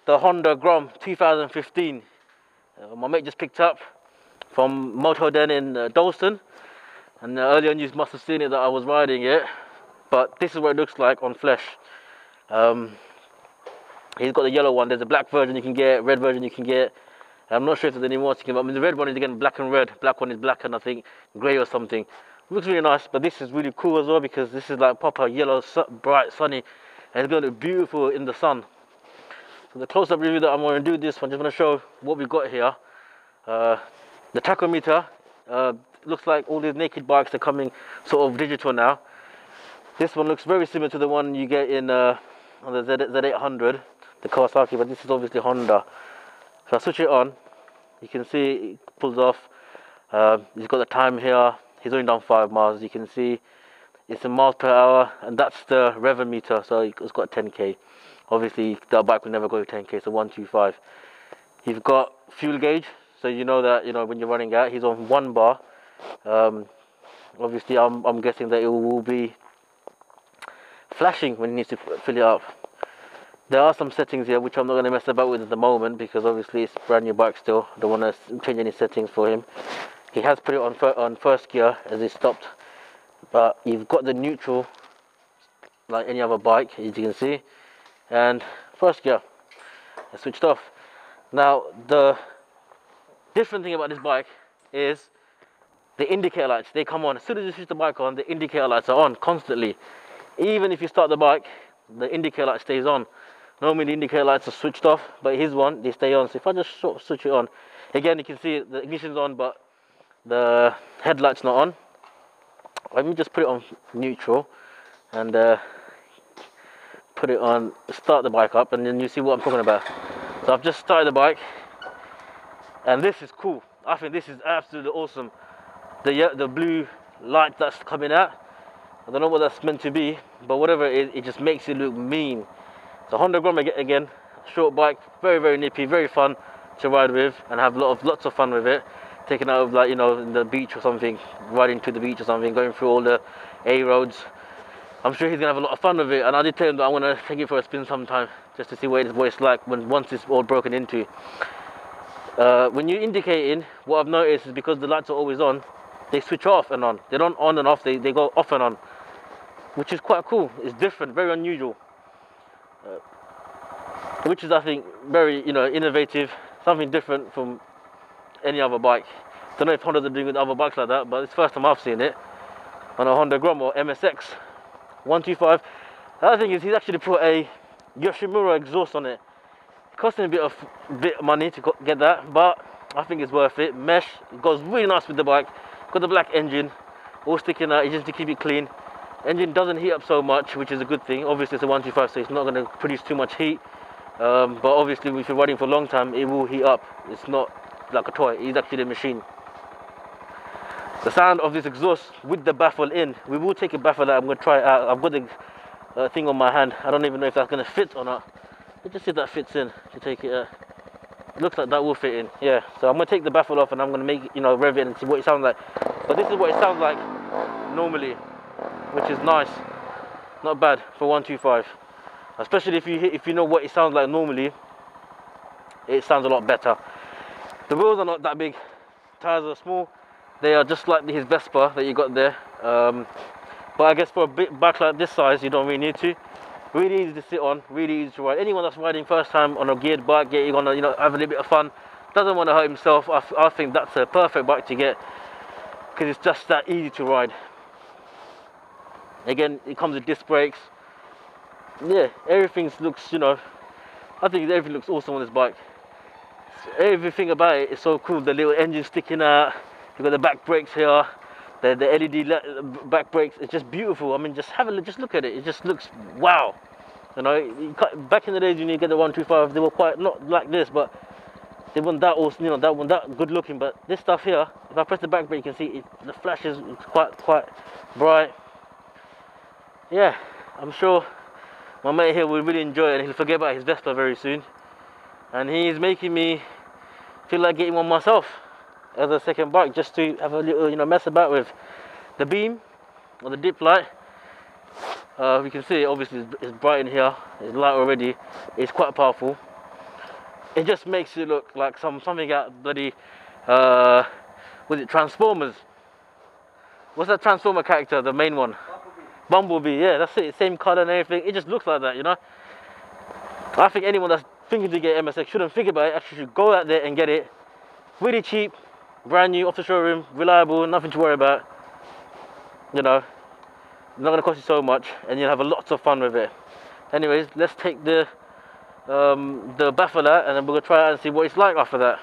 the Honda Grom 2015. My mate just picked up from Moto Den in Dalston, and earlier on you must have seen it that I was riding it, but this is what it looks like on flesh. He's got the yellow one. There's a black version you can get, red version you can get. I'm not sure if there's any more to get, but I mean, the red one is again black and red. Black one is black and I think grey or something. Looks really nice, but this is really cool as well because this is like proper yellow, bright, sunny, and it's going to look beautiful in the sun. So the close-up review that I'm going to do this one, just want to show what we've got here. The tachometer, looks like all these naked bikes are coming sort of digital now. This one looks very similar to the one you get in on the Z800, the Kawasaki, but this is obviously Honda. So I switch it on, you can see it pulls off. He's got the time here. He's only done 5 miles. You can see it's in miles per hour, and that's the rev meter. So it's got 10k. Obviously, that bike will never go to 10k, so 125. He's got fuel gauge, so you know that when you're running out. He's on 1 bar. Obviously, I'm guessing that it will be flashing when he needs to fill it up. There are some settings here which I'm not going to mess about with at the moment because obviously it's a brand new bike still. I don't want to change any settings for him. He has put it on first gear as he stopped, but you've got the neutral like any other bike, as you can see, and first gear. I switched off. Now the different thing about this bike is the indicator lights. They come on as soon as you switch the bike on. The indicator lights are on constantly. Even if you start the bike, the indicator light stays on. Normally the indicator lights are switched off, but his one, they stay on. So if I just sort of switch it on, again you can see the ignition's on, but the headlight's not on. Let me just put it on neutral and put it on, start the bike up, and then you see what I'm talking about. So I've just started the bike, and this is cool. I think this is absolutely awesome. The blue light that's coming out, I don't know what that's meant to be, but whatever it is, it just makes it look mean. So Honda Grom again, short bike, very, very nippy, very fun to ride with and have lots of fun with it. Taking out of in the beach or something, riding to the beach or something, going through all the A roads. I'm sure he's gonna have a lot of fun with it, and I did tell him that I want to take it for a spin sometime just to see what it's like once it's all broken into. When you're indicating, what I've noticed is because the lights are always on, they switch off and on. They don't on and off, they go off and on, which is quite cool. It's different, very unusual, which is I think very innovative, something different from any other bike. Don't know if Hondas are doing with other bikes like that, but it's the first time I've seen it on a Honda Grom or MSX 125. The other thing is he's actually put a Yoshimura exhaust on it. It cost him a bit of money to get that, but I think it's worth it. Mesh, it goes really nice with the bike. Got the black engine all sticking out, just to keep it clean. Engine doesn't heat up so much, which is a good thing. Obviously it's a 125, so it's not going to produce too much heat, but obviously if you're riding for a long time it will heat up. It's not like a toy, it's actually a machine. The sound of this exhaust with the baffle in, we will take a baffle out. I'm going to try it out. I've got the thing on my hand. I don't even know if that's going to fit or not. Let's just see if that fits in to take it out. It looks like that will fit in, yeah. So I'm going to take the baffle off and I'm going to make it, rev it and see what it sounds like. But this is what it sounds like normally, which is nice. Not bad for 125. Especially if you know what it sounds like normally, it sounds a lot better. The wheels are not that big, tires are small. They are just like his Vespa that you got there. But I guess for a bike like this size, you don't really need to. Really easy to sit on, really easy to ride. Anyone that's riding first time on a geared bike, you're gonna have a little bit of fun, doesn't want to hurt himself, I think that's a perfect bike to get because it's just that easy to ride. Again, it comes with disc brakes. Yeah, everything looks, I think everything looks awesome on this bike. Everything about it is so cool. The little engine sticking out, you've got the back brakes here, the LED back brakes. It's just beautiful. I mean, just look at it. It just looks wow. Back in the days when you get the 125, they were quite not like this, but they weren't that awesome, that good looking. But this stuff here, if I press the back brake, you can see the flash is quite bright. Yeah, I'm sure my mate here will really enjoy it, and he'll forget about his Vespa very soon. And he's making me feel like getting one myself as a second bike, just to have a little mess about with. The beam or the dip light, we can see it, obviously it's bright in here, it's light already, it's quite powerful. it just makes it look like something out bloody, was it Transformers? What's that Transformer character, the main one? Bumblebee, yeah, that's it, same colour and everything. It just looks like that, you know. I think anyone that's thinking to get MSX shouldn't think about it, actually should go out there and get it. Really cheap, brand new, off the showroom, reliable, nothing to worry about. You know, not going to cost you so much, and you'll have lots of fun with it. Anyways, let's take the baffle out, and then we're going to try it out and see what it's like after that.